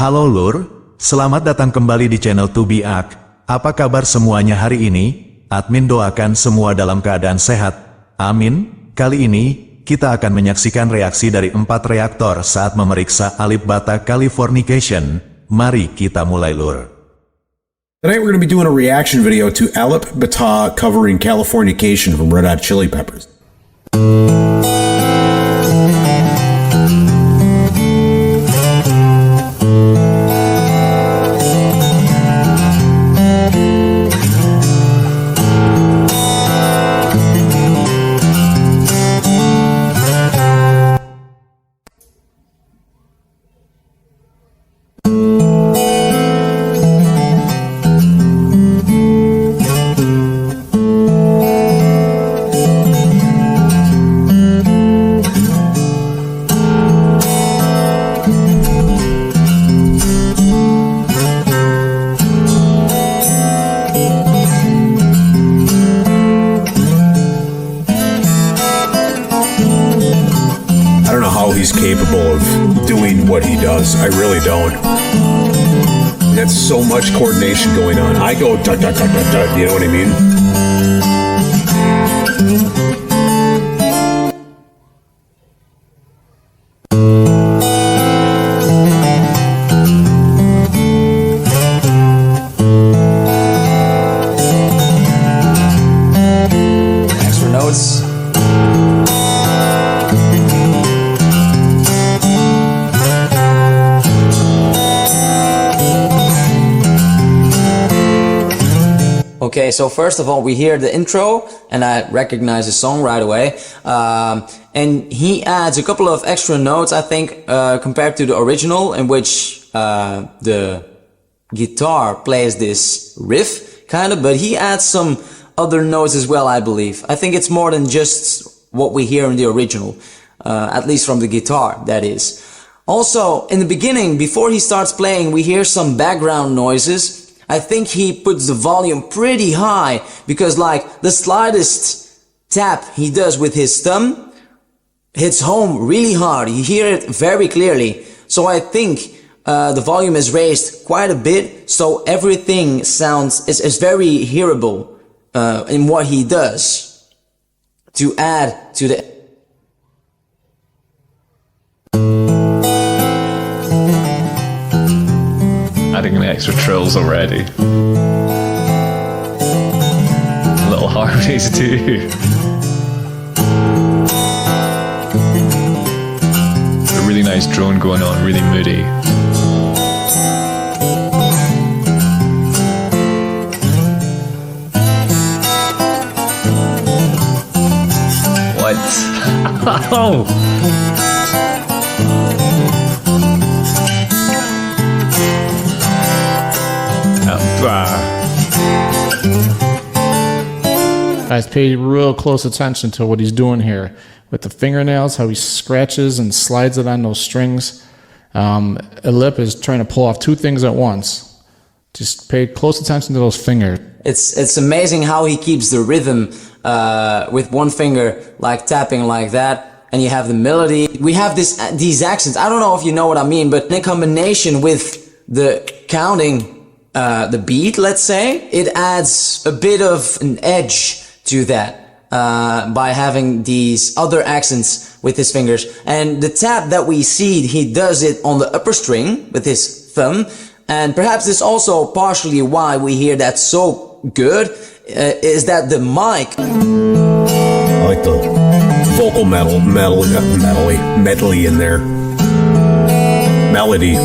Halo Lur, selamat datang kembali di channel To Be Ak. Apa kabar semuanya hari ini? Admin doakan semua dalam keadaan sehat. Amin. Kali ini, kita akan menyaksikan reaksi dari 4 reaktor saat memeriksa Alipbata Californication. Mari kita mulai Lur. Tonight we're going to be doing a reaction video to Alip Ba Ta covering Californication from Red Hot Chili Peppers. He's capable of doing what he does. I really don't. That's so much coordination going on. I go dut dut dut dut dut. You know what I mean? Extra notes. Okay, so first of all, we hear the intro, and I recognize the song right away. And he adds a couple of extra notes, I think, compared to the original, in which the guitar plays this riff, kind of, but he adds some other notes as well, I believe. I think it's more than just what we hear in the original, at least from the guitar, that is. Also, in the beginning, before he starts playing, we hear some background noises. I think he puts the volume pretty high because like the slightest tap he does with his thumb hits home really hard. You hear it very clearly. So I think the volume is raised quite a bit, so everything is very hearable in what he does to add to the adding the extra trills already. Little harmonies too. A really nice drone going on, really moody. What? Oh! Guys, pay real close attention to what he's doing here with the fingernails, how he scratches and slides it on those strings. Alip is trying to pull off 2 things at once. Just pay close attention to those fingers. It's amazing how he keeps the rhythm with one finger, like tapping like that, and you have the melody. We have these accents. I don't know if you know what I mean, but in combination with the counting, the beat, let's say, it adds a bit of an edge to that by having these other accents with his fingers. And the tap that we see, he does it on the upper string with his thumb, and perhaps it's also partially why we hear that so good, is that the mic. I like the vocal medley in there. Melody.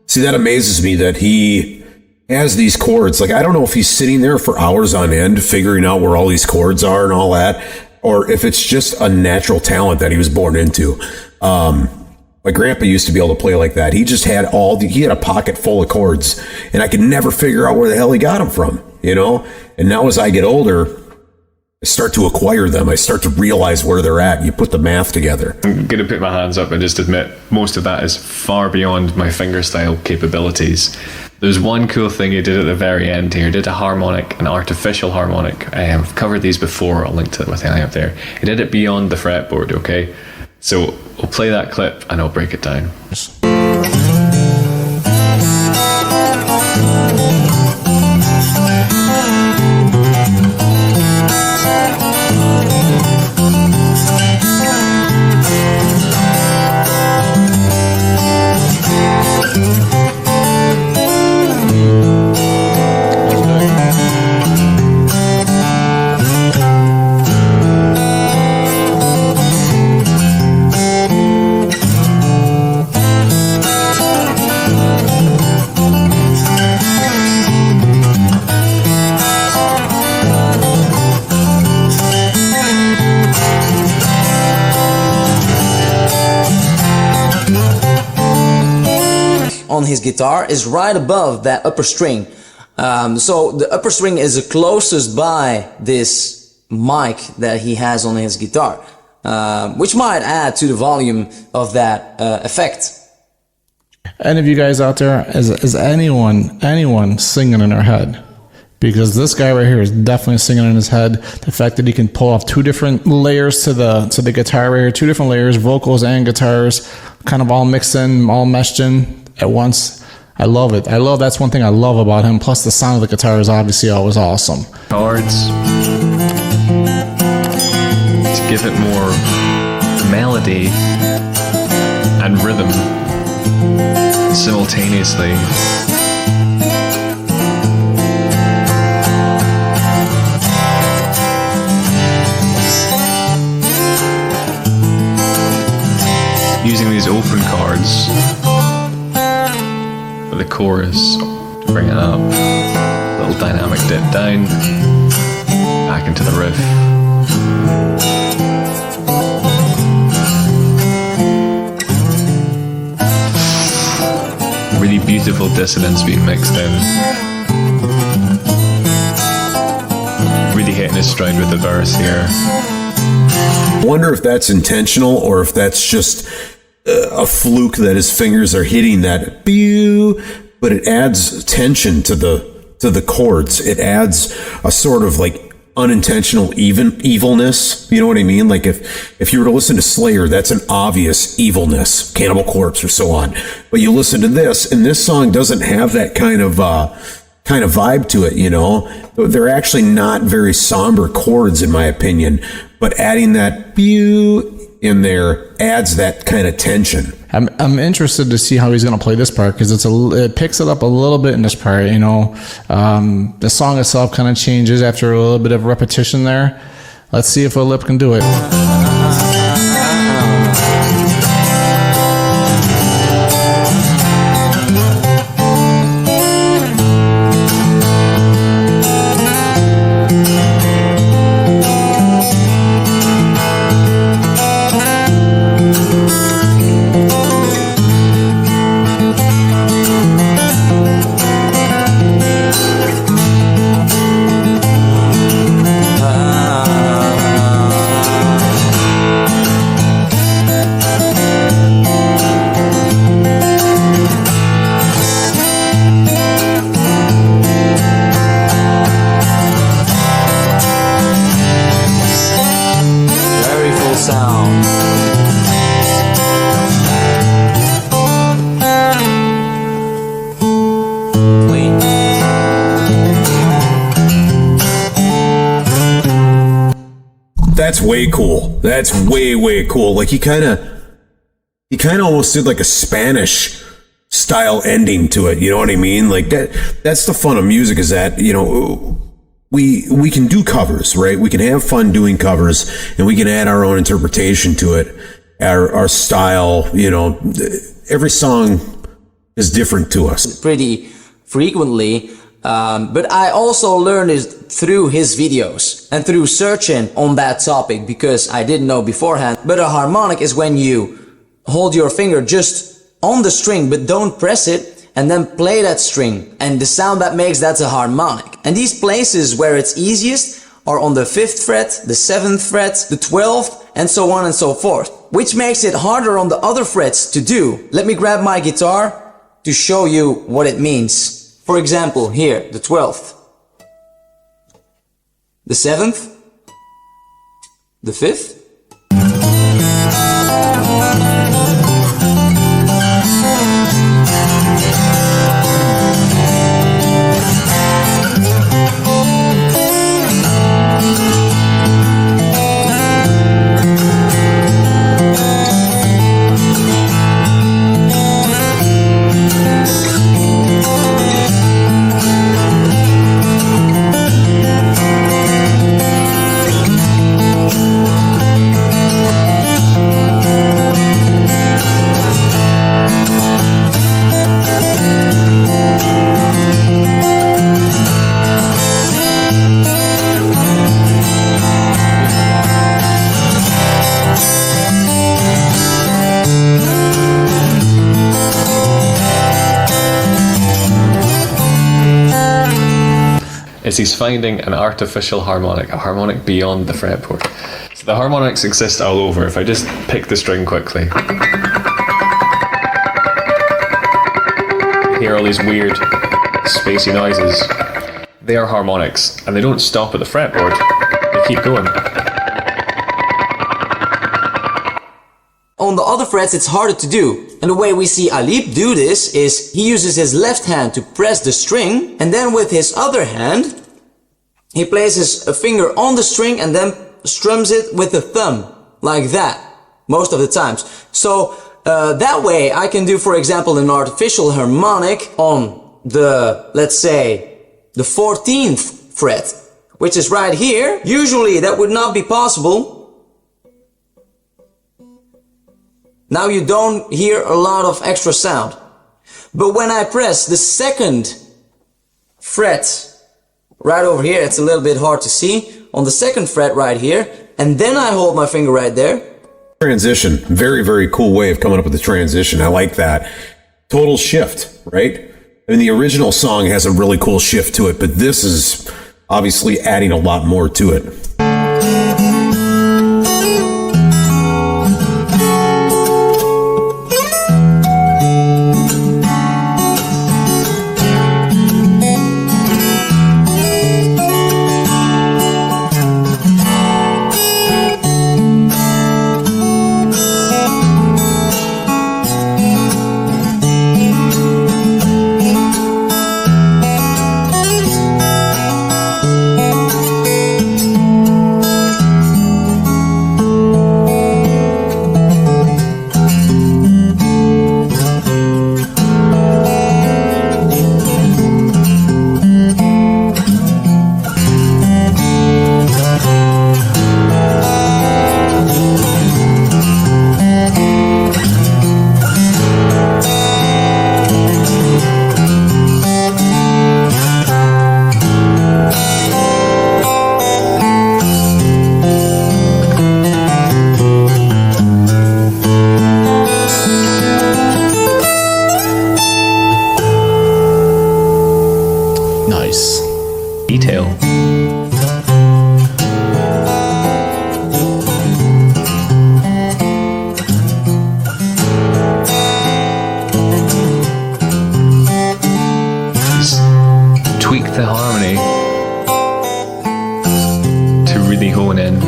See, that amazes me that he has these chords. Like, I don't know if he's sitting there for hours on end figuring out where all these chords are and all that, or if it's just a natural talent that he was born into. My grandpa used to be able to play like that. He just had he had a pocket full of chords, and I could never figure out where the hell he got them from, you know? And now as I get older, start to acquire them. I start to realize where they're at. You put the math together. I'm going to put my hands up and just admit most of that is far beyond my fingerstyle capabilities. There's one cool thing he did at the very end here. He did a harmonic, an artificial harmonic. I've covered these before. I'll link to it with the eye up there. He did it beyond the fretboard, okay? So we'll play that clip and I'll break it down. On his guitar is right above that upper string. So the upper string is the closest by this mic that he has on his guitar, which might add to the volume of that effect. Any of you guys out there, is anyone singing in their head? Because this guy right here is definitely singing in his head. The fact that he can pull off two different layers to the guitar right here, two different layers, vocals and guitars, kind of all mixed in, all meshed in at once. I love it. That's one thing I love about him. Plus the sound of the guitar is obviously always awesome. Chords to give it more melody and rhythm simultaneously. Using these open chords for the chorus to bring it up, little dynamic dip down, back into the riff. Really beautiful dissonance being mixed in. Really hitting his stride with the verse here. I wonder if that's intentional or if that's just a fluke that his fingers are hitting that pew, but it adds tension to the chords. It adds a sort of like unintentional evilness. You know what I mean? Like if you were to listen to Slayer, that's an obvious evilness, Cannibal Corpse or so on. But you listen to this, and this song doesn't have that kind of vibe to it, you know? They're actually not very somber chords in my opinion, but adding that pew in there adds that kind of tension. I'm interested to see how he's going to play this part, because it picks it up a little bit in this part, you know. The song itself kind of changes after a little bit of repetition there. Let's see if Alip can do it. That's way cool. That's way cool. Like he kind of almost did like a Spanish style ending to it. You know what I mean? Like that's the fun of music, is that, you know, we can do covers, right? We can have fun doing covers, and we can add our own interpretation to it, our style. You know, every song is different to us. Pretty frequently. But I also learned it through his videos and through searching on that topic, because I didn't know beforehand. But a harmonic is when you hold your finger just on the string but don't press it, and then play that string, and the sound that makes, that's a harmonic. And these places where it's easiest are on the 5th fret, the 7th fret, the 12th, and so on and so forth, which makes it harder on the other frets to do. Let me grab my guitar to show you what it means. For example, here, the 12th, the 7th, the 5th, is he's finding an artificial harmonic, a harmonic beyond the fretboard. So the harmonics exist all over. If I just pick the string quickly, you hear all these weird spacey noises. They are harmonics, and they don't stop at the fretboard. They keep going. On the other frets it's harder to do, and the way we see Alip do this is he uses his left hand to press the string, and then with his other hand he places a finger on the string and then strums it with the thumb, like that, most of the times. So that way I can do, for example, an artificial harmonic on the, let's say, the 14th fret, which is right here. Usually that would not be possible. Now you don't hear a lot of extra sound. But when I press the 2nd fret right over here, it's a little bit hard to see, on the 2nd fret right here, and then I hold my finger right there. Transition. Very, very cool way of coming up with the transition. I like that. Total shift, right? I mean, the original song has a really cool shift to it, but this is obviously adding a lot more to it. Detail. Just tweak the harmony to really hone in.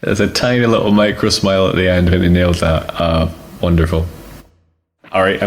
There's a tiny little micro smile at the end when he nailed that. Wonderful. All right.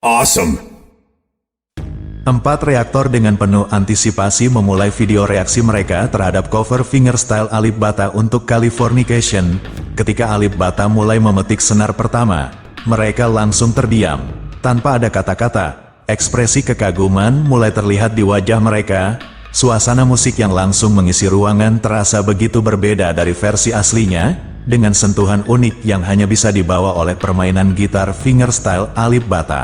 Awesome. 4 reaktor dengan penuh antisipasi memulai video reaksi mereka terhadap cover fingerstyle Alip Ba Ta untuk Californication. Ketika Alip Ba Ta mulai memetik senar pertama, mereka langsung terdiam. Tanpa ada kata-kata, ekspresi kekaguman mulai terlihat di wajah mereka. Suasana musik yang langsung mengisi ruangan terasa begitu berbeda dari versi aslinya, dengan sentuhan unik yang hanya bisa dibawa oleh permainan gitar fingerstyle Alip Ba Ta.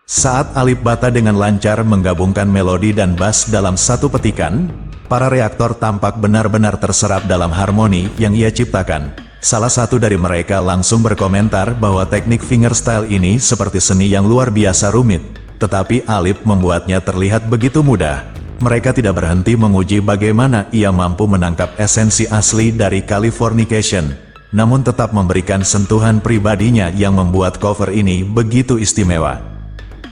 Saat Alip Ba Ta dengan lancar menggabungkan melodi dan bass dalam satu petikan, para reaktor tampak benar-benar terserap dalam harmoni yang ia ciptakan. Salah satu dari mereka langsung berkomentar bahwa teknik fingerstyle ini seperti seni yang luar biasa rumit, tetapi Alip membuatnya terlihat begitu mudah. Mereka tidak berhenti menguji bagaimana ia mampu menangkap esensi asli dari Californication, namun tetap memberikan sentuhan pribadinya yang membuat cover ini begitu istimewa.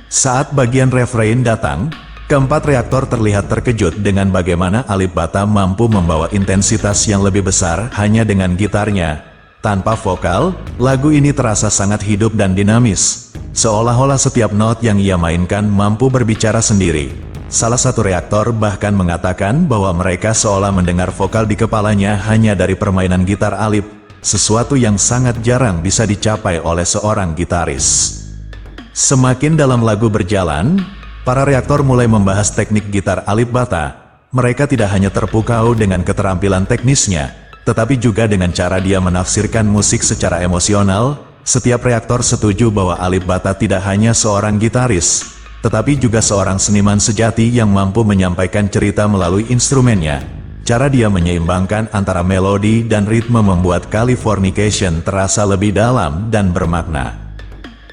Saat bagian refrain datang, keempat reaktor terlihat terkejut dengan bagaimana Alip Ba Ta mampu membawa intensitas yang lebih besar hanya dengan gitarnya. Tanpa vokal, lagu ini terasa sangat hidup dan dinamis, seolah-olah setiap not yang ia mainkan mampu berbicara sendiri. Salah satu reaktor bahkan mengatakan bahwa mereka seolah mendengar vokal di kepalanya hanya dari permainan gitar Alip, sesuatu yang sangat jarang bisa dicapai oleh seorang gitaris. Semakin dalam lagu berjalan, para reaktor mulai membahas teknik gitar Alip Ba Ta. Mereka tidak hanya terpukau dengan keterampilan teknisnya, tetapi juga dengan cara dia menafsirkan musik secara emosional. Setiap reaktor setuju bahwa Alip Ba Ta tidak hanya seorang gitaris, tetapi juga seorang seniman sejati yang mampu menyampaikan cerita melalui instrumennya. Cara dia menyeimbangkan antara melodi dan ritme membuat Californication terasa lebih dalam dan bermakna.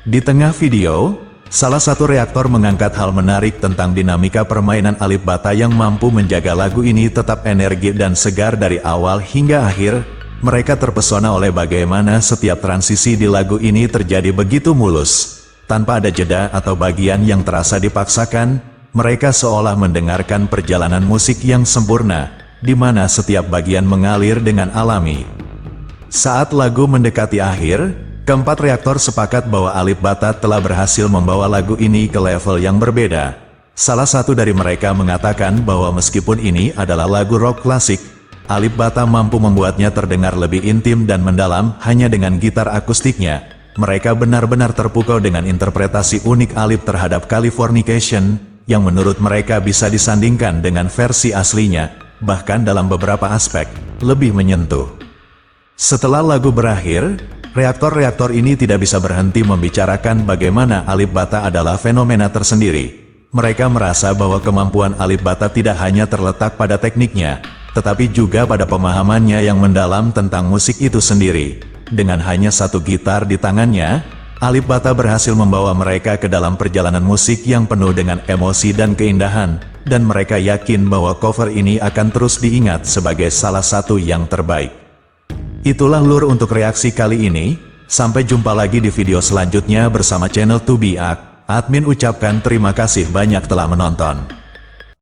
Di tengah video, salah satu reaktor mengangkat hal menarik tentang dinamika permainan Alip Ba Ta yang mampu menjaga lagu ini tetap energi dan segar dari awal hingga akhir. Mereka terpesona oleh bagaimana setiap transisi di lagu ini terjadi begitu mulus. Tanpa ada jeda atau bagian yang terasa dipaksakan, mereka seolah mendengarkan perjalanan musik yang sempurna, di mana setiap bagian mengalir dengan alami. Saat lagu mendekati akhir, keempat reaktor sepakat bahwa Alip Ba Ta telah berhasil membawa lagu ini ke level yang berbeda. Salah satu dari mereka mengatakan bahwa meskipun ini adalah lagu rock klasik, Alip Ba Ta mampu membuatnya terdengar lebih intim dan mendalam hanya dengan gitar akustiknya. Mereka benar-benar terpukau dengan interpretasi unik Alip terhadap Californication, yang menurut mereka bisa disandingkan dengan versi aslinya, bahkan dalam beberapa aspek, lebih menyentuh. Setelah lagu berakhir, reaktor-reaktor ini tidak bisa berhenti membicarakan bagaimana Alip Ba Ta adalah fenomena tersendiri. Mereka merasa bahwa kemampuan Alip Ba Ta tidak hanya terletak pada tekniknya, tetapi juga pada pemahamannya yang mendalam tentang musik itu sendiri. Dengan hanya satu gitar di tangannya, Alip Ba Ta berhasil membawa mereka ke dalam perjalanan musik yang penuh dengan emosi dan keindahan, dan mereka yakin bahwa cover ini akan terus diingat sebagai salah satu yang terbaik. Itulah lur untuk reaksi kali ini. Sampai jumpa lagi di video selanjutnya bersama channel 2BAK. Admin ucapkan terima kasih banyak telah menonton.